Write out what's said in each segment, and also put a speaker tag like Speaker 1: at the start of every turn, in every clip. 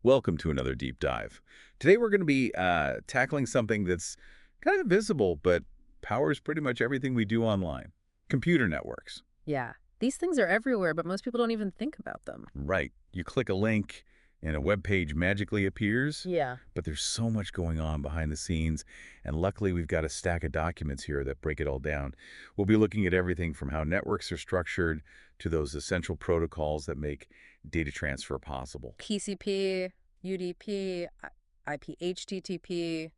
Speaker 1: Welcome to another deep dive. Today we're going to be tackling something that's kind of invisible, but powers pretty much everything we do online. Computer networks.
Speaker 2: Yeah, these things are everywhere, but most people don't even think about them.
Speaker 1: Right. You click a link and a web page magically appears,
Speaker 2: Yeah.
Speaker 1: but there's so much going on behind the scenes, and luckily we've got a stack of documents here that break it all down. We'll be looking at everything from how networks are structured to those essential protocols that make data transfer possible.
Speaker 2: TCP, UDP, IP, HTTP,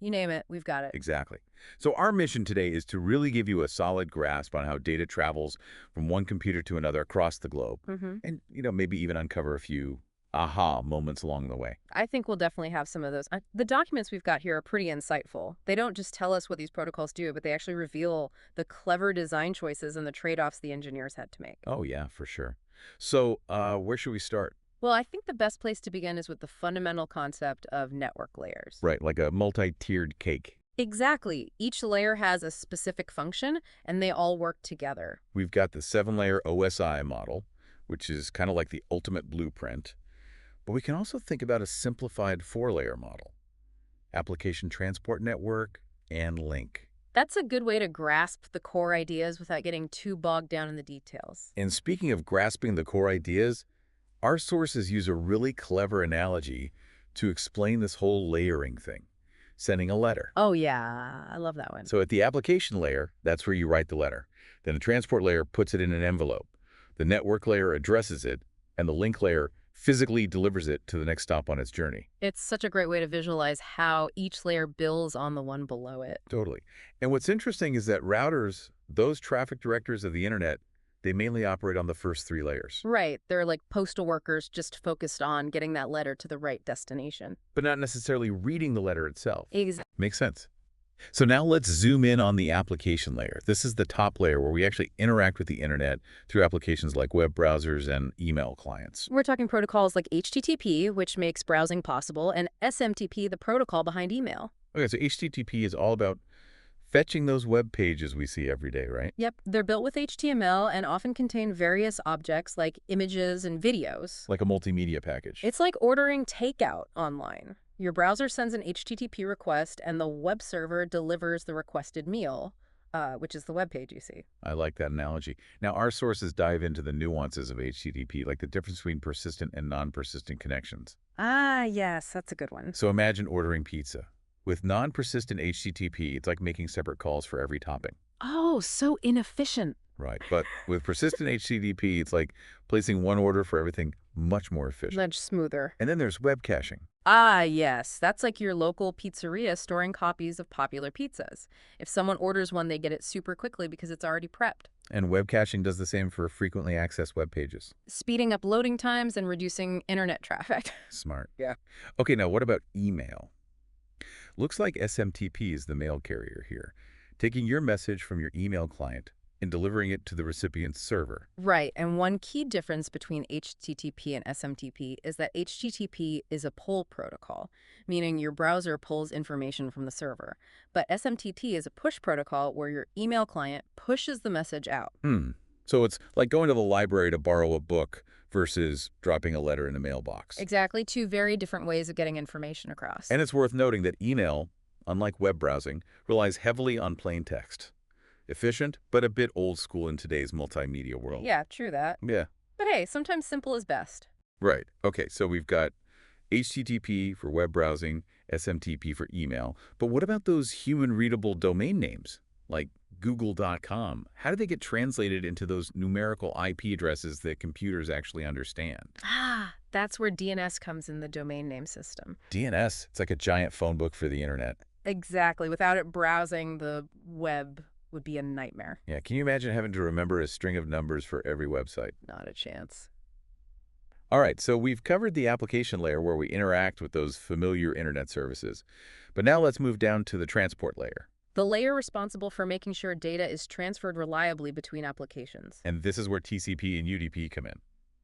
Speaker 2: you name it, we've got it.
Speaker 1: Exactly. So our mission today is to really give you a solid grasp on how data travels from one computer to another across the globe, and maybe even uncover a few aha moments along the way.
Speaker 2: I think we'll definitely have some of those. The documents we've got here are pretty insightful. They don't just tell us what these protocols do, but they actually reveal the clever design choices and the trade-offs the engineers had to make.
Speaker 1: Oh yeah, for sure. So where should we start?
Speaker 2: Well, I think the best place to begin is with the fundamental concept of network layers.
Speaker 1: Right, like a multi-tiered cake.
Speaker 2: Exactly. Each layer has a specific function, and they all work together.
Speaker 1: We've got the 7-layer OSI model, which is kind of like the ultimate blueprint. But we can also think about a simplified 4-layer model: application transport network and link.
Speaker 2: That's a good way to grasp the core ideas without getting too bogged down in the details.
Speaker 1: And speaking of grasping the core ideas, our sources use a really clever analogy to explain this whole layering thing: sending a letter.
Speaker 2: Oh, yeah. I love that one.
Speaker 1: So at the application layer, that's where you write the letter. Then the transport layer puts it in an envelope. The network layer addresses it, and the link layer physically delivers it to the next stop on its journey.
Speaker 2: It's such a great way to visualize how each layer builds on the one below it.
Speaker 1: Totally. And what's interesting is that routers, those traffic directors of the internet, they mainly operate on the first 3 layers,
Speaker 2: Right. They're like postal workers just focused on getting that letter to the right destination.
Speaker 1: but not necessarily reading the letter itself.
Speaker 2: Exactly.
Speaker 1: Makes sense. So now let's zoom in on the application layer. This is the top layer where we actually interact with the internet through applications like web browsers and email clients.
Speaker 2: We're talking protocols like HTTP, which makes browsing possible, and SMTP, the protocol behind email.
Speaker 1: Okay, so HTTP is all about fetching those web pages we see every day, right?
Speaker 2: Yep, they're built with HTML and often contain various objects like images and videos.
Speaker 1: Like a multimedia package.
Speaker 2: It's like ordering takeout online. Your browser sends an HTTP request, and the web server delivers the requested meal, which is the web page you see.
Speaker 1: I like that analogy. Now, our sources dive into the nuances of HTTP, like the difference between persistent and non-persistent connections.
Speaker 2: Ah, yes, that's a good one.
Speaker 1: So imagine ordering pizza. With non-persistent HTTP, it's like making separate calls for every topping.
Speaker 2: Oh, so inefficient.
Speaker 1: Right. But with persistent HTTP, it's like placing one order for everything, much more efficient.
Speaker 2: Much smoother.
Speaker 1: And then there's web caching.
Speaker 2: Ah, yes. That's like your local pizzeria storing copies of popular pizzas. If someone orders one, they get it super quickly because it's already prepped,
Speaker 1: And web caching does the same for frequently accessed web pages.
Speaker 2: speeding up loading times and reducing internet traffic.
Speaker 1: Smart.
Speaker 2: Yeah.
Speaker 1: Okay, now what about email? Looks like SMTP is the mail carrier here, taking your message from your email client and delivering it to the recipient's server.
Speaker 2: Right, and one key difference between HTTP and SMTP is that HTTP is a pull protocol, meaning your browser pulls information from the server. But SMTP is a push protocol where your email client pushes the message out.
Speaker 1: So it's like going to the library to borrow a book versus dropping a letter in a mailbox.
Speaker 2: Exactly, two very different ways of getting information across.
Speaker 1: And it's worth noting that email, unlike web browsing, relies heavily on plain text. Efficient, but a bit old school in today's multimedia world.
Speaker 2: Yeah, true that.
Speaker 1: Yeah.
Speaker 2: But hey, sometimes simple is best.
Speaker 1: Right. Okay, so we've got HTTP for web browsing, SMTP for email. But what about those human-readable domain names, like Google.com? How do they get translated into those numerical IP addresses that computers actually understand?
Speaker 2: Ah, that's where DNS comes in, the domain name system.
Speaker 1: DNS, it's like a giant phone book for the internet.
Speaker 2: Exactly. Without it, browsing the web would be a nightmare.
Speaker 1: Yeah, can you imagine having to remember a string of numbers for every website?
Speaker 2: Not a chance.
Speaker 1: All right, so we've covered the application layer where we interact with those familiar internet services. But now let's move down to the transport layer.
Speaker 2: The layer responsible for making sure data is transferred reliably between applications.
Speaker 1: And this is where TCP and UDP come in,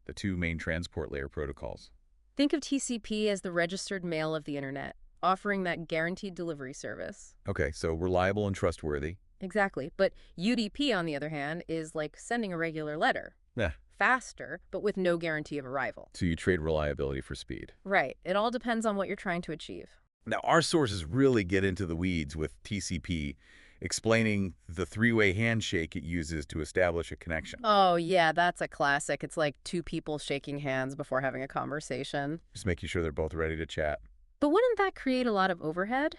Speaker 1: the 2 main transport layer protocols.
Speaker 2: Think of TCP as the registered mail of the internet, offering that guaranteed delivery service.
Speaker 1: Okay, so reliable and trustworthy.
Speaker 2: Exactly. But UDP, on the other hand, is like sending a regular letter.
Speaker 1: Yeah,
Speaker 2: faster, but with no guarantee of arrival.
Speaker 1: So you trade reliability for speed.
Speaker 2: Right. It all depends on what you're trying to achieve.
Speaker 1: Now, our sources really get into the weeds with TCP, explaining the three-way handshake it uses to establish a connection.
Speaker 2: Oh, yeah, that's a classic. It's like two people shaking hands before having a conversation.
Speaker 1: Just making sure they're both ready to chat.
Speaker 2: But wouldn't that create a lot of overhead?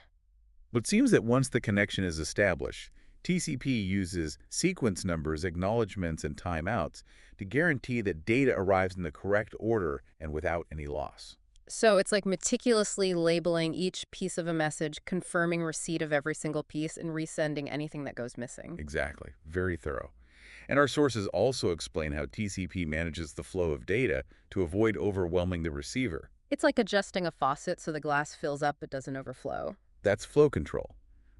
Speaker 1: But it seems that once the connection is established, TCP uses sequence numbers, acknowledgments, and timeouts to guarantee that data arrives in the correct order and without any loss.
Speaker 2: So it's like meticulously labeling each piece of a message, confirming receipt of every single piece, and resending anything that goes missing.
Speaker 1: Exactly. Very thorough. And our sources also explain how TCP manages the flow of data to avoid overwhelming the receiver.
Speaker 2: It's like adjusting a faucet so the glass fills up but doesn't overflow.
Speaker 1: That's flow control.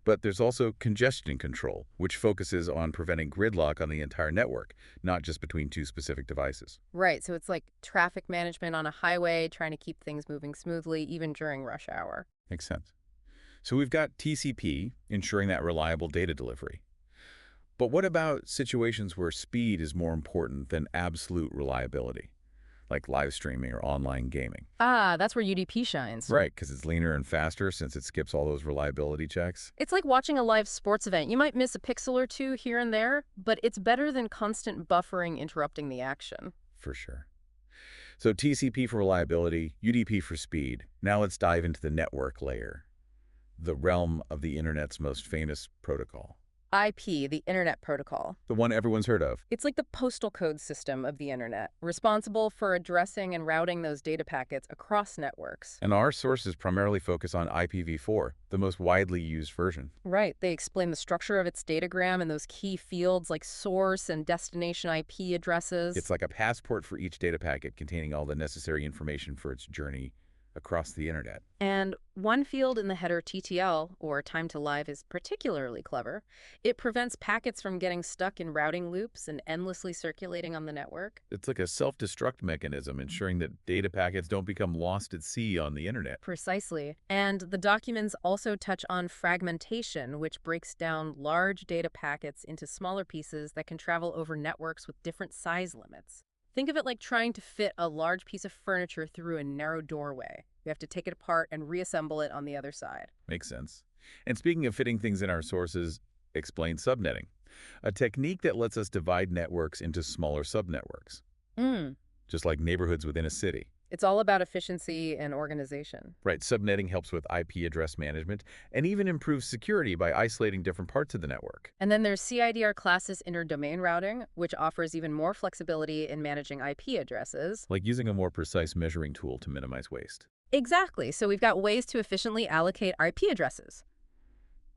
Speaker 1: But there's also congestion control, which focuses on preventing gridlock on the entire network, not just between two specific devices.
Speaker 2: Right, so it's like traffic management on a highway, trying to keep things moving smoothly even during rush hour.
Speaker 1: Makes sense. So we've got TCP, ensuring that reliable data delivery. But what about situations where speed is more important than absolute reliability, like live streaming or online gaming?
Speaker 2: Ah, that's where UDP shines.
Speaker 1: Right, because it's leaner and faster since it skips all those reliability checks.
Speaker 2: It's like watching a live sports event. You might miss a pixel or two here and there, but it's better than constant buffering interrupting the action.
Speaker 1: For sure. So TCP for reliability, UDP for speed. Now let's dive into the network layer, the realm of the internet's most famous protocol.
Speaker 2: IP, the Internet Protocol.
Speaker 1: The one everyone's heard of.
Speaker 2: It's like the postal code system of the Internet, responsible for addressing and routing those data packets across networks.
Speaker 1: And our sources primarily focus on IPv4, the most widely used version.
Speaker 2: Right. They explain the structure of its datagram and those key fields like source and destination IP addresses.
Speaker 1: It's like a passport for each data packet containing all the necessary information for its journey across the internet.
Speaker 2: And one field in the header TTL, or time to live, is particularly clever. It prevents packets from getting stuck in routing loops and endlessly circulating on the network.
Speaker 1: It's like a self-destruct mechanism, ensuring that data packets don't become lost at sea on the internet.
Speaker 2: Precisely. And the documents also touch on fragmentation, which breaks down large data packets into smaller pieces that can travel over networks with different size limits. Think of it like trying to fit a large piece of furniture through a narrow doorway. You have to take it apart and reassemble it on the other side.
Speaker 1: Makes sense. And speaking of fitting things in our sources, explain subnetting, a technique that lets us divide networks into smaller subnetworks, just like neighborhoods within a city.
Speaker 2: It's all about efficiency and organization.
Speaker 1: Right, subnetting helps with IP address management and even improves security by isolating different parts of the network.
Speaker 2: And then there's CIDR classes inter-domain routing, which offers even more flexibility in managing IP addresses.
Speaker 1: Like using a more precise measuring tool to minimize waste.
Speaker 2: Exactly. So we've got ways to efficiently allocate IP addresses.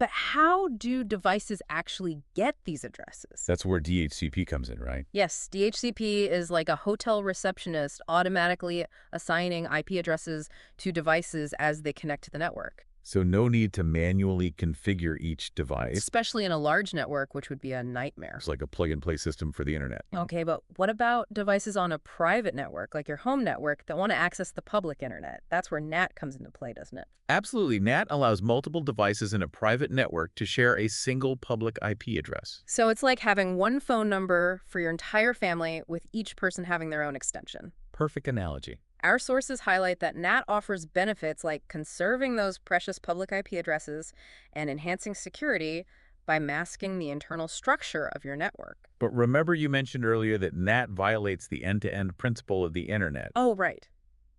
Speaker 2: But how do devices actually get these addresses?
Speaker 1: That's where DHCP comes in, right?
Speaker 2: Yes, DHCP is like a hotel receptionist automatically assigning IP addresses to devices as they connect to the network.
Speaker 1: So no need to manually configure each device.
Speaker 2: Especially in a large network, which would be a nightmare.
Speaker 1: It's like a plug-and-play system for the internet.
Speaker 2: Okay, but what about devices on a private network, like your home network, that want to access the public internet? That's where NAT comes into play, doesn't it?
Speaker 1: Absolutely. NAT allows multiple devices in a private network to share a single public IP address.
Speaker 2: So it's like having one phone number for your entire family, with each person having their own extension.
Speaker 1: Perfect analogy.
Speaker 2: Our sources highlight that NAT offers benefits like conserving those precious public IP addresses and enhancing security by masking the internal structure of your network.
Speaker 1: But remember you mentioned earlier that NAT violates the end-to-end principle of the internet.
Speaker 2: Oh, right.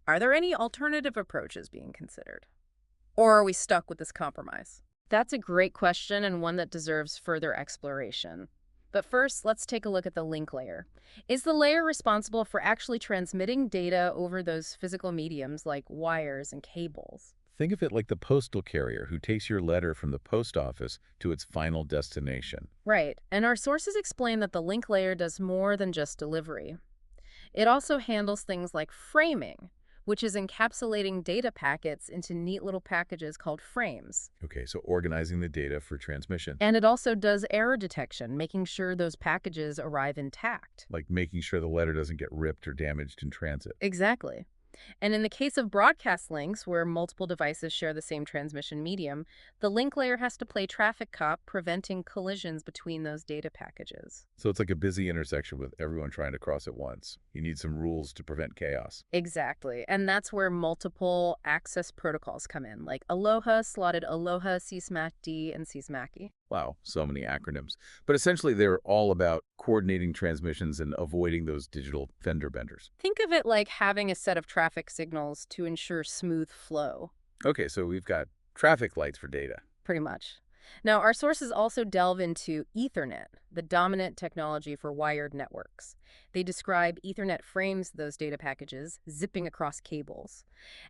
Speaker 2: Are there any alternative approaches being considered? Or are we stuck with this compromise? That's a great question and one that deserves further exploration. But first, let's take a look at the link layer. Is the layer responsible for actually transmitting data over those physical mediums like wires and cables?
Speaker 1: Think of it like the postal carrier who takes your letter from the post office to its final destination.
Speaker 2: Right, and our sources explain that the link layer does more than just delivery. It also handles things like framing, which is encapsulating data packets into neat little packages called frames.
Speaker 1: Okay, so organizing the data for transmission.
Speaker 2: And it also does error detection, making sure those packages arrive intact.
Speaker 1: Like making sure the letter doesn't get ripped or damaged in transit.
Speaker 2: Exactly. And in the case of broadcast links, where multiple devices share the same transmission medium, the link layer has to play traffic cop, preventing collisions between those data packages.
Speaker 1: So it's like a busy intersection with everyone trying to cross at once. You need some rules to prevent chaos.
Speaker 2: Exactly. And that's where multiple access protocols come in, like Aloha, slotted Aloha, CSMAC-D, and CSMAC-E.
Speaker 1: Wow, so many acronyms. But essentially, they're all about coordinating transmissions and avoiding those digital fender benders.
Speaker 2: Think of it like having a set of traffic signals to ensure smooth flow.
Speaker 1: Okay, so we've got traffic lights for data.
Speaker 2: Pretty much. Now, our sources also delve into Ethernet, the dominant technology for wired networks. They describe Ethernet frames those data packages, zipping across cables,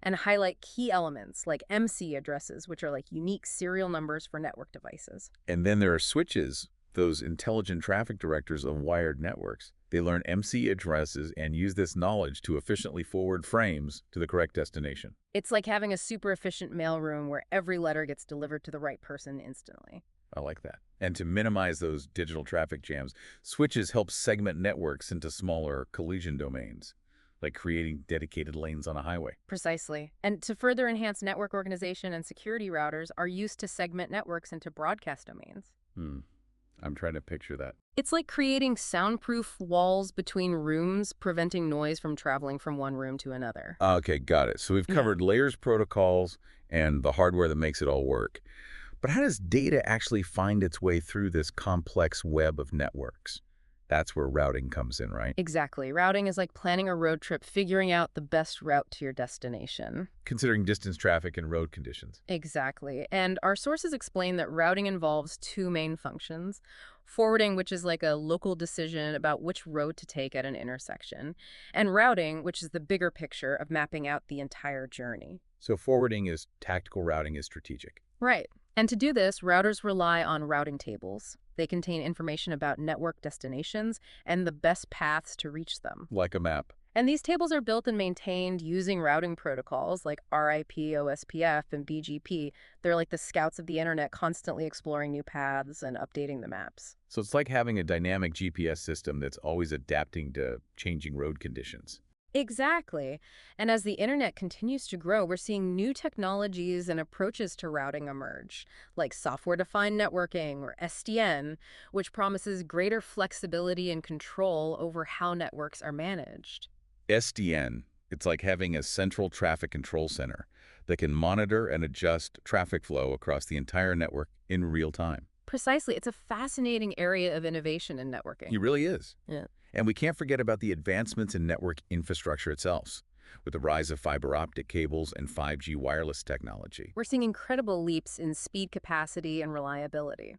Speaker 2: and highlight key elements like MC addresses, which are like unique serial numbers for network devices.
Speaker 1: And then there are switches, those intelligent traffic directors of wired networks. They learn MC addresses and use this knowledge to efficiently forward frames to the correct destination.
Speaker 2: It's like having a super efficient mailroom where every letter gets delivered to the right person instantly.
Speaker 1: I like that. And to minimize those digital traffic jams, switches help segment networks into smaller collision domains, like creating dedicated lanes on a highway.
Speaker 2: Precisely. And to further enhance network organization and security, routers are used to segment networks into broadcast domains.
Speaker 1: I'm trying to picture that.
Speaker 2: It's like creating soundproof walls between rooms, preventing noise from traveling from one room to another.
Speaker 1: Okay, got it. So we've
Speaker 2: Yeah.
Speaker 1: covered layers, protocols, and the hardware that makes it all work. But how does data actually find its way through this complex web of networks? That's where routing comes in, right?
Speaker 2: Exactly. Routing is like planning a road trip, figuring out the best route to your destination.
Speaker 1: Considering distance traffic and road conditions.
Speaker 2: Exactly. And our sources explain that routing involves two main functions. Forwarding, which is like a local decision about which road to take at an intersection, and routing, which is the bigger picture of mapping out the entire journey.
Speaker 1: So forwarding is tactical, routing is strategic.
Speaker 2: Right. And to do this, routers rely on routing tables. They contain information about network destinations and the best paths to reach them.
Speaker 1: Like a map.
Speaker 2: And these tables are built and maintained using routing protocols like RIP, OSPF, and BGP. They're like the scouts of the internet, constantly exploring new paths and updating the maps.
Speaker 1: So it's like having a dynamic GPS system that's always adapting to changing road conditions.
Speaker 2: Exactly. And as the internet continues to grow, we're seeing new technologies and approaches to routing emerge, like software-defined networking, or SDN, which promises greater flexibility and control over how networks are managed.
Speaker 1: SDN, it's like having a central traffic control center that can monitor and adjust traffic flow across the entire network in real time.
Speaker 2: Precisely. It's a fascinating area of innovation in networking.
Speaker 1: It really is.
Speaker 2: Yeah.
Speaker 1: And we can't forget about the advancements in network infrastructure itself, with the rise of fiber optic cables and 5G wireless technology.
Speaker 2: We're seeing incredible leaps in speed, capacity, and reliability.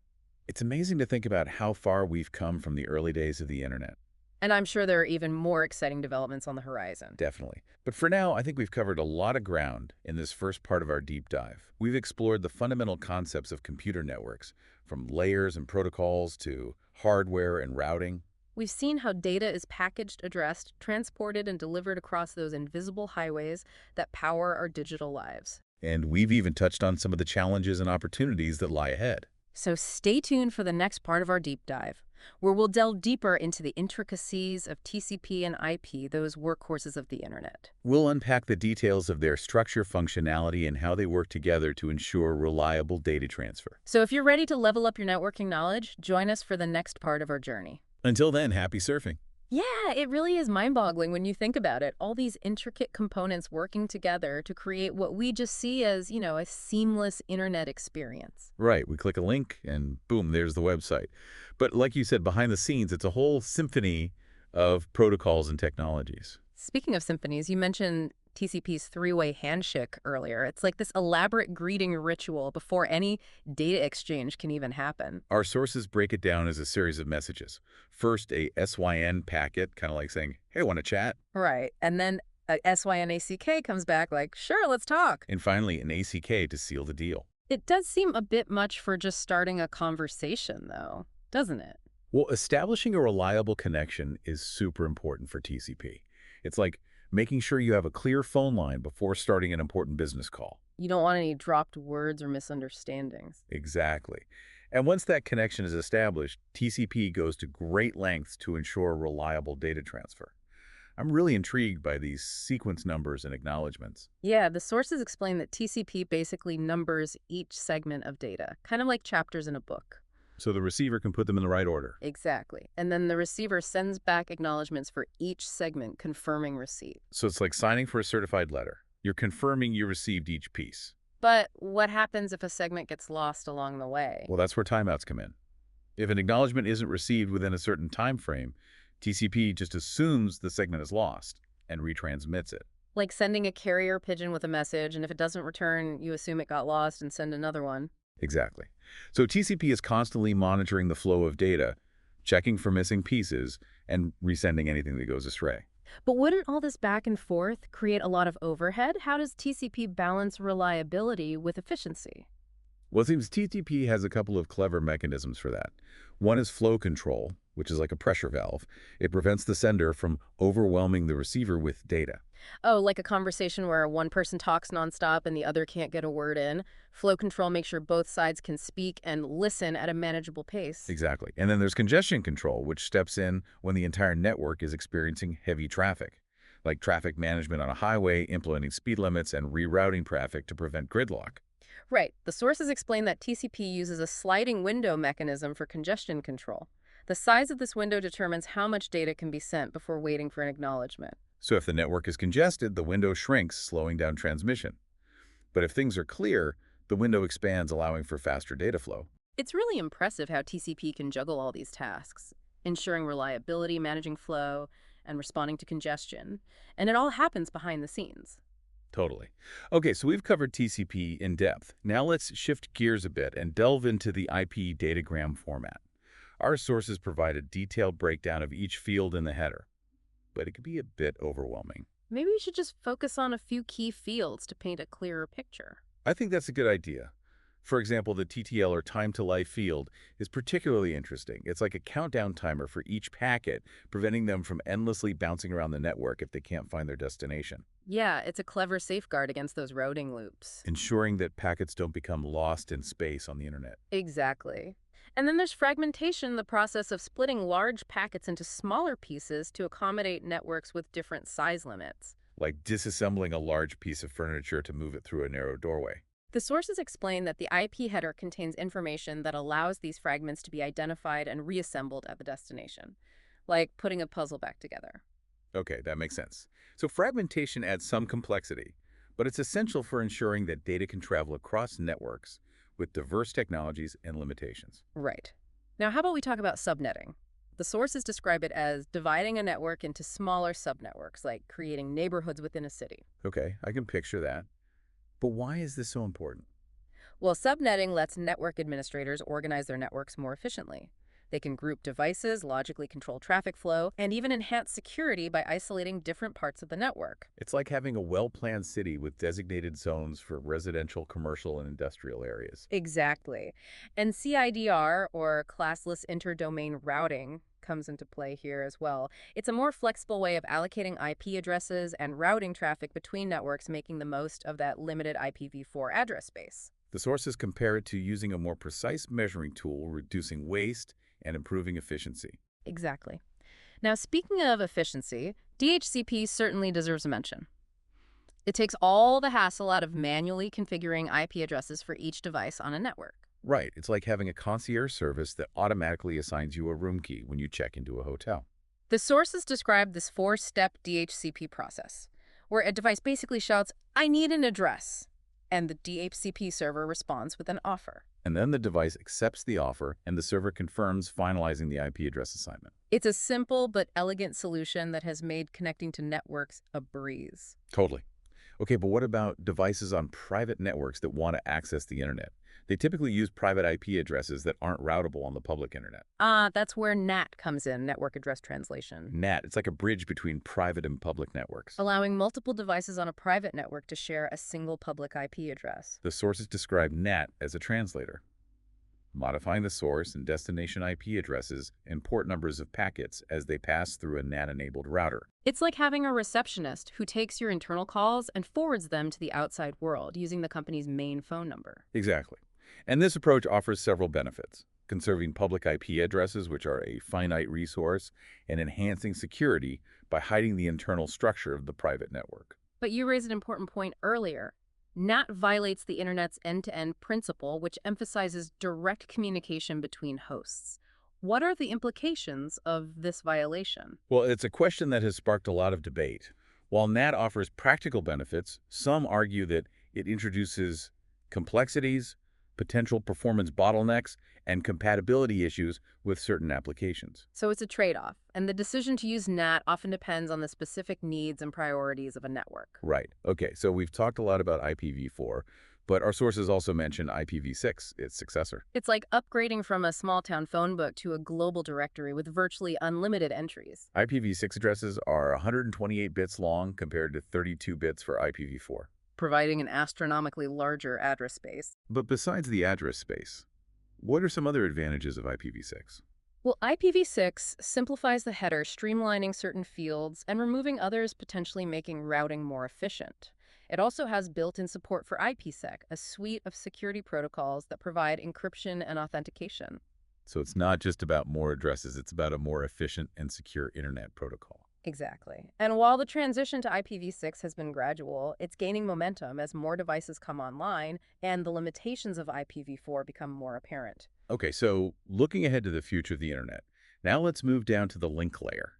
Speaker 1: It's amazing to think about how far we've come from the early days of the internet.
Speaker 2: And I'm sure there are even more exciting developments on the horizon.
Speaker 1: Definitely. But for now, I think we've covered a lot of ground in this first part of our deep dive. We've explored the fundamental concepts of computer networks, from layers and protocols to hardware and routing.
Speaker 2: We've seen how data is packaged, addressed, transported, and delivered across those invisible highways that power our digital lives.
Speaker 1: And we've even touched on some of the challenges and opportunities that lie ahead.
Speaker 2: So stay tuned for the next part of our deep dive, where we'll delve deeper into the intricacies of TCP and IP, those workhorses of the internet.
Speaker 1: We'll unpack the details of their structure, functionality, and how they work together to ensure reliable data transfer.
Speaker 2: So if you're ready to level up your networking knowledge, join us for the next part of our journey.
Speaker 1: Until then, happy surfing.
Speaker 2: Yeah, it really is mind-boggling when you think about it. All these intricate components working together to create what we just see as, a seamless internet experience.
Speaker 1: Right, we click a link and boom, there's the website. But like you said, behind the scenes, it's a whole symphony of protocols and technologies.
Speaker 2: Speaking of symphonies, you mentioned TCP's three-way handshake earlier. It's like this elaborate greeting ritual before any data exchange can even happen.
Speaker 1: Our sources break it down as a series of messages. First, a SYN packet, kind of like saying, hey, want to chat?
Speaker 2: Right. And then a SYNACK comes back like, sure, let's talk.
Speaker 1: And finally, an ACK to seal the deal.
Speaker 2: It does seem a bit much for just starting a conversation, though, doesn't it?
Speaker 1: Well, establishing a reliable connection is super important for TCP. It's like making sure you have a clear phone line before starting an important business call.
Speaker 2: You don't want any dropped words or misunderstandings.
Speaker 1: Exactly. And once that connection is established, TCP goes to great lengths to ensure reliable data transfer. I'm really intrigued by these sequence numbers and acknowledgments.
Speaker 2: Yeah, the sources explain that TCP basically numbers each segment of data, kind of like chapters in a book.
Speaker 1: So the receiver can put them in the right order.
Speaker 2: Exactly. And then the receiver sends back acknowledgments for each segment, confirming receipt.
Speaker 1: So it's like signing for a certified letter. You're confirming you received each piece.
Speaker 2: But what happens if a segment gets lost along the way?
Speaker 1: Well, that's where timeouts come in. If an acknowledgement isn't received within a certain time frame, TCP just assumes the segment is lost and retransmits it.
Speaker 2: Like sending a carrier pigeon with a message, and if it doesn't return, you assume it got lost and send another one.
Speaker 1: Exactly. So TCP is constantly monitoring the flow of data, checking for missing pieces, and resending anything that goes astray.
Speaker 2: But wouldn't all this back and forth create a lot of overhead? How does TCP balance reliability with efficiency?
Speaker 1: Well, it seems TCP has a couple of clever mechanisms for that. One is flow control, which is like a pressure valve. It prevents the sender from overwhelming the receiver with data.
Speaker 2: Oh, like a conversation where one person talks nonstop and the other can't get a word in. Flow control makes sure both sides can speak and listen at a manageable pace.
Speaker 1: Exactly. And then there's congestion control, which steps in when the entire network is experiencing heavy traffic, like traffic management on a highway, implementing speed limits, and rerouting traffic to prevent gridlock.
Speaker 2: Right. The sources explain that TCP uses a sliding window mechanism for congestion control. The size of this window determines how much data can be sent before waiting for an acknowledgement.
Speaker 1: So if the network is congested, the window shrinks, slowing down transmission. But if things are clear, the window expands, allowing for faster data flow.
Speaker 2: It's really impressive how TCP can juggle all these tasks, ensuring reliability, managing flow, and responding to congestion. And it all happens behind the scenes.
Speaker 1: Totally. Okay, so we've covered TCP in depth. Now let's shift gears a bit and delve into the IP datagram format. Our sources provide a detailed breakdown of each field in the header, but it can be a bit overwhelming.
Speaker 2: Maybe we should just focus on a few key fields to paint a clearer picture.
Speaker 1: I think that's a good idea. For example, the TTL or time to life field is particularly interesting. It's like a countdown timer for each packet, preventing them from endlessly bouncing around the network if they can't find their destination,
Speaker 2: Yeah, it's a clever safeguard against those routing loops.
Speaker 1: ensuring that packets don't become lost in space on the internet.
Speaker 2: Exactly. And then there's fragmentation, the process of splitting large packets into smaller pieces to accommodate networks with different size limits.
Speaker 1: Like disassembling a large piece of furniture to move it through a narrow doorway.
Speaker 2: The sources explain that the IP header contains information that allows these fragments to be identified and reassembled at the destination, like putting a puzzle back together.
Speaker 1: Okay, that makes sense. So fragmentation adds some complexity, but it's essential for ensuring that data can travel across networks with diverse technologies and limitations.
Speaker 2: Right. Now, how about we talk about subnetting? The sources describe it as dividing a network into smaller subnetworks, like creating neighborhoods within a city.
Speaker 1: Okay, I can picture that. But why is this so important?
Speaker 2: Well, subnetting lets network administrators organize their networks more efficiently. They can group devices, logically control traffic flow, and even enhance security by isolating different parts of the network.
Speaker 1: It's like having a well-planned city with designated zones for residential, commercial, and industrial areas.
Speaker 2: Exactly. And CIDR, or classless interdomain routing, comes into play here as well. It's a more flexible way of allocating IP addresses and routing traffic between networks, making the most of that limited IPv4 address space.
Speaker 1: The sources compare it to using a more precise measuring tool, reducing waste and improving efficiency.
Speaker 2: Exactly. Now, speaking of efficiency, DHCP certainly deserves a mention. It takes all the hassle out of manually configuring IP addresses for each device on a network.
Speaker 1: Right, it's like having a concierge service that automatically assigns you a room key when you check into a hotel.
Speaker 2: The sources describe this four-step DHCP process, where a device basically shouts, "I need an address," and the DHCP server responds with an offer.
Speaker 1: And then the device accepts the offer and the server confirms, finalizing the IP address assignment.
Speaker 2: It's a simple but elegant solution that has made connecting to networks a breeze.
Speaker 1: Totally. Okay, but what about devices on private networks that want to access the internet? They typically use private IP addresses that aren't routable on the public internet.
Speaker 2: That's where NAT comes in, network address translation,
Speaker 1: NAT, it's like a bridge between private and public networks.
Speaker 2: allowing multiple devices on a private network to share a single public IP address.
Speaker 1: The sources describe NAT as a translator, modifying the source and destination IP addresses and port numbers of packets as they pass through a NAT-enabled router.
Speaker 2: It's like having a receptionist who takes your internal calls and forwards them to the outside world using the company's main phone number.
Speaker 1: Exactly. And this approach offers several benefits: conserving public IP addresses, which are a finite resource, and enhancing security by hiding the internal structure of the private network.
Speaker 2: But you raised an important point earlier. NAT violates the Internet's end-to-end principle, which emphasizes direct communication between hosts. What are the implications of this violation?
Speaker 1: Well, it's a question that has sparked a lot of debate. While NAT offers practical benefits, some argue that it introduces complexities, potential performance bottlenecks, and compatibility issues with certain applications.
Speaker 2: So it's a trade-off, and the decision to use NAT often depends on the specific needs and priorities of a network.
Speaker 1: Right. Okay, so we've talked a lot about IPv4, but our sources also mention IPv6, its successor.
Speaker 2: It's like upgrading from a small-town phone book to a global directory with virtually unlimited entries.
Speaker 1: IPv6 addresses are 128 bits long compared to 32 bits for IPv4.
Speaker 2: Providing an astronomically larger address space.
Speaker 1: But besides the address space, what are some other advantages of IPv6?
Speaker 2: Well, IPv6 simplifies the header, streamlining certain fields and removing others, potentially making routing more efficient. It also has built-in support for IPsec, a suite of security protocols that provide encryption and authentication.
Speaker 1: So it's not just about more addresses, it's about a more efficient and secure internet protocol.
Speaker 2: Exactly. And while the transition to IPv6 has been gradual, it's gaining momentum as more devices come online and the limitations of IPv4 become more apparent.
Speaker 1: Okay, so looking ahead to the future of the internet, now let's move down to the link layer,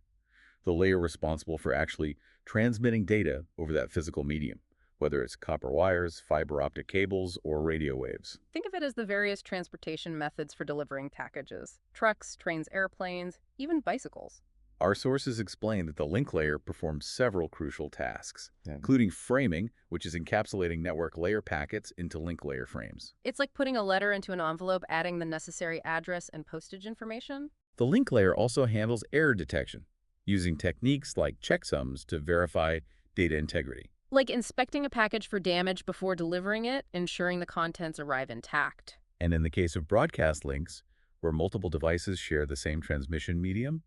Speaker 1: the layer responsible for actually transmitting data over that physical medium, whether it's copper wires, fiber optic cables, or radio waves.
Speaker 2: Think of it as the various transportation methods for delivering packages: trucks, trains, airplanes, even bicycles.
Speaker 1: Our sources explain that the link layer performs several crucial tasks,
Speaker 3: Yeah.
Speaker 1: including framing, which is encapsulating network layer packets into link layer frames.
Speaker 2: It's like putting a letter into an envelope, adding the necessary address and postage information.
Speaker 1: The link layer also handles error detection, using techniques like checksums to verify data integrity.
Speaker 2: Like inspecting a package for damage before delivering it, ensuring the contents arrive intact.
Speaker 1: And in the case of broadcast links, where multiple devices share the same transmission medium,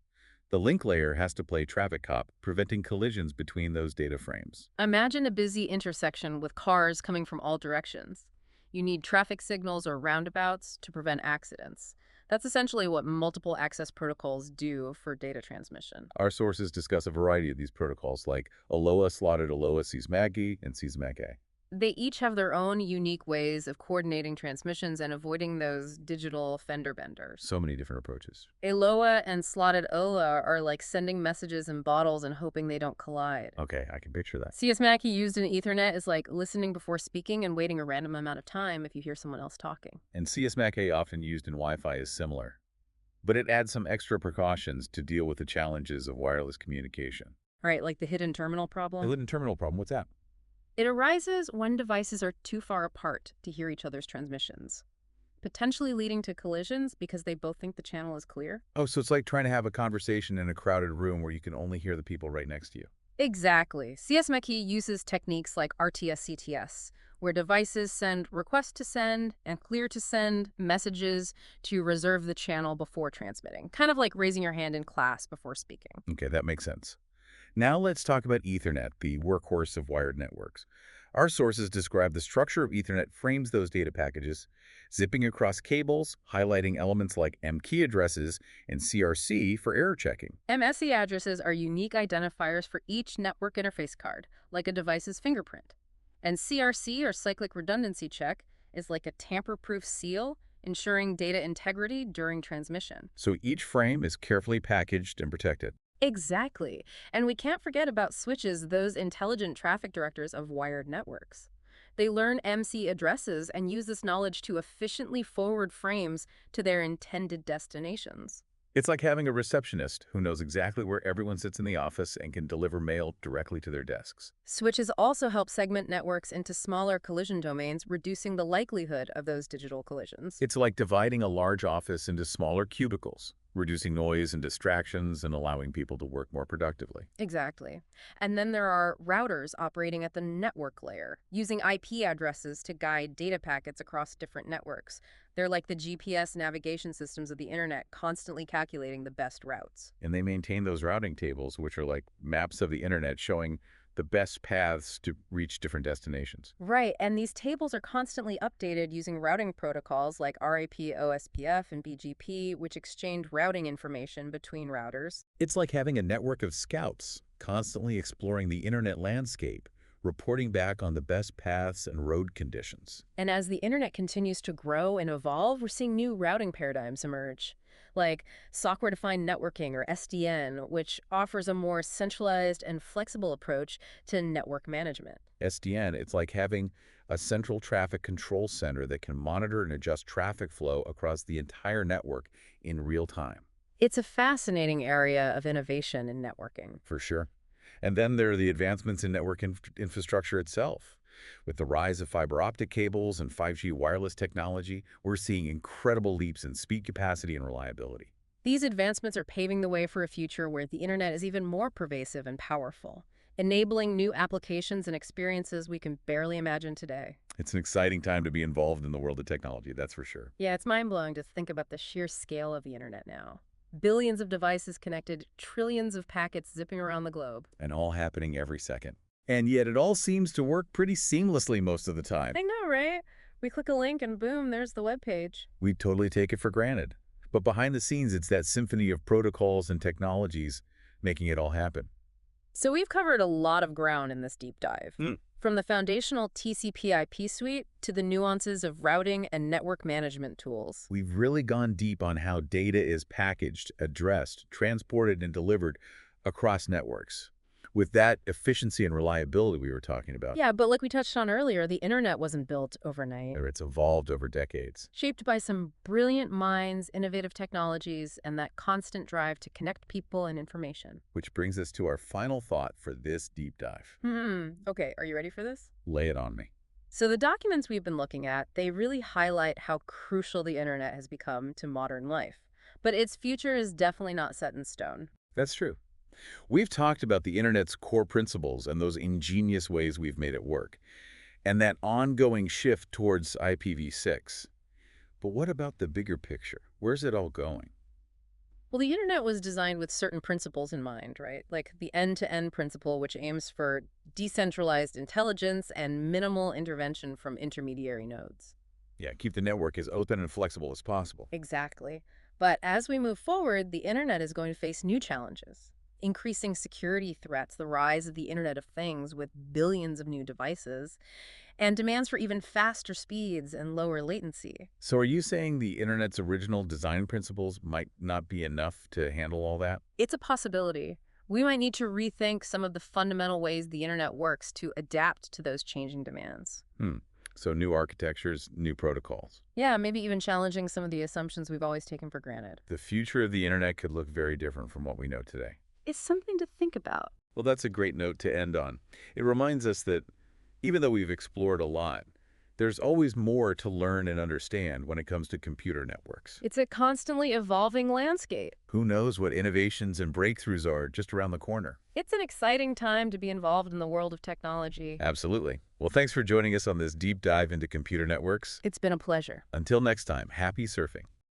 Speaker 1: the link layer has to play traffic cop, preventing collisions between those data frames.
Speaker 2: Imagine a busy intersection with cars coming from all directions. You need traffic signals or roundabouts to prevent accidents. That's essentially what multiple access protocols do for data transmission.
Speaker 1: Our sources discuss a variety of these protocols like ALOA slotted ALOA CSMAC-E and CSMAC-A.
Speaker 2: They each have their own unique ways of coordinating transmissions and avoiding those digital fender benders.
Speaker 1: So many different approaches.
Speaker 2: ALOA and slotted OLA are like sending messages in bottles and hoping they don't collide.
Speaker 1: Okay, I can picture that.
Speaker 2: CSMAC used in Ethernet is like listening before speaking and waiting a random amount of time if you hear someone else talking.
Speaker 1: And CSMAC-A, often used in Wi-Fi, is similar. But it adds some extra precautions to deal with the challenges of wireless communication.
Speaker 2: All right, like the hidden terminal problem?
Speaker 1: The hidden terminal problem, what's that?
Speaker 2: It arises when devices are too far apart to hear each other's transmissions, potentially leading to collisions because they both think the channel is clear.
Speaker 1: Oh, so it's like trying to have a conversation in a crowded room where you can only hear the people right next to you.
Speaker 2: Exactly. CSMAC uses techniques like RTS-CTS, where devices send request to send and clear to send messages to reserve the channel before transmitting, kind of like raising your hand in class before speaking.
Speaker 1: Okay, that makes sense. Now let's talk about Ethernet, the workhorse of wired networks. Our sources describe the structure of Ethernet frames those data packages, zipping across cables, highlighting elements like M-key addresses and CRC for error checking.
Speaker 2: MSE addresses are unique identifiers for each network interface card, like a device's fingerprint. And CRC, or cyclic redundancy check, is like a tamper-proof seal, ensuring data integrity during transmission.
Speaker 1: So each frame is carefully packaged and protected.
Speaker 2: Exactly. And we can't forget about switches, those intelligent traffic directors of wired networks. They learn MC addresses and use this knowledge to efficiently forward frames to their intended destinations.
Speaker 1: It's like having a receptionist who knows exactly where everyone sits in the office and can deliver mail directly to their desks.
Speaker 2: Switches also help segment networks into smaller collision domains, reducing the likelihood of those digital collisions.
Speaker 1: It's like dividing a large office into smaller cubicles, reducing noise and distractions and allowing people to work more productively.
Speaker 2: Exactly. And then there are routers operating at the network layer, using IP addresses to guide data packets across different networks. They're like the GPS navigation systems of the internet, constantly calculating the best routes.
Speaker 1: And they maintain those routing tables, which are like maps of the internet showing the best paths to reach different destinations.
Speaker 2: Right, and these tables are constantly updated using routing protocols like RAP, OSPF, and BGP, which exchange routing information between routers.
Speaker 1: It's like having a network of scouts constantly exploring the internet landscape, reporting back on the best paths and road conditions.
Speaker 2: And as the internet continues to grow and evolve, we're seeing new routing paradigms emerge, like software-defined networking or SDN, which offers a more centralized and flexible approach to network management.
Speaker 1: SDN, it's like having a central traffic control center that can monitor and adjust traffic flow across the entire network in real time.
Speaker 2: It's a fascinating area of innovation in networking.
Speaker 1: For sure. And then there are the advancements in network infrastructure itself. With the rise of fiber optic cables and 5G wireless technology, we're seeing incredible leaps in speed capacity and reliability.
Speaker 2: These advancements are paving the way for a future where the internet is even more pervasive and powerful, enabling new applications and experiences we can barely imagine today.
Speaker 1: It's an exciting time to be involved in the world of technology, that's for sure.
Speaker 2: Yeah, it's mind-blowing to think about the sheer scale of the internet now. Billions of devices connected, trillions of packets zipping around the globe.
Speaker 1: And all happening every second. And yet it all seems to work pretty seamlessly most of the time.
Speaker 2: I know, right? We click a link and boom, there's the web page.
Speaker 1: We totally take it for granted. But behind the scenes, it's that symphony of protocols and technologies making it all happen.
Speaker 2: So we've covered a lot of ground in this deep dive. From the foundational TCP/IP suite to the nuances of routing and network management tools.
Speaker 1: We've really gone deep on how data is packaged, addressed, transported, and delivered across networks. With that efficiency and reliability we were talking about,
Speaker 2: Yeah, but like we touched on earlier, the internet wasn't built overnight.
Speaker 1: it's evolved over decades.
Speaker 2: Shaped by some brilliant minds, innovative technologies, and that constant drive to connect people and information.
Speaker 1: Which brings us to our final thought for this deep dive.
Speaker 2: Okay, are you ready for this?
Speaker 1: Lay it on me.
Speaker 2: So the documents we've been looking at, they really highlight how crucial the internet has become to modern life. But its future is definitely not set in stone.
Speaker 1: That's true. We've talked about the internet's core principles and those ingenious ways we've made it work, and that ongoing shift towards IPv6. But what about the bigger picture? Where's it all going?
Speaker 2: Well, the internet was designed with certain principles in mind, right? Like the end-to-end principle, which aims for decentralized intelligence and minimal intervention from intermediary nodes.
Speaker 1: Yeah, keep the network as open and flexible as possible.
Speaker 2: Exactly. But as we move forward, the internet is going to face new challenges. Increasing security threats, the rise of the Internet of Things with billions of new devices, and demands for even faster speeds and lower latency.
Speaker 1: So are you saying the internet's original design principles might not be enough to handle all that?
Speaker 2: It's a possibility. We might need to rethink some of the fundamental ways the internet works to adapt to those changing demands.
Speaker 1: So new architectures, new protocols.
Speaker 2: Yeah, maybe even challenging some of the assumptions we've always taken for granted.
Speaker 1: The future of the internet could look very different from what we know today.
Speaker 2: It's something to think about.
Speaker 1: Well, that's a great note to end on. It reminds us that even though we've explored a lot, there's always more to learn and understand when it comes to computer networks.
Speaker 2: It's a constantly evolving landscape.
Speaker 1: Who knows what innovations and breakthroughs are just around the corner?
Speaker 2: It's an exciting time to be involved in the world of technology.
Speaker 1: Absolutely. Well, thanks for joining us on this deep dive into computer networks.
Speaker 2: It's been a pleasure.
Speaker 1: Until next time, happy surfing.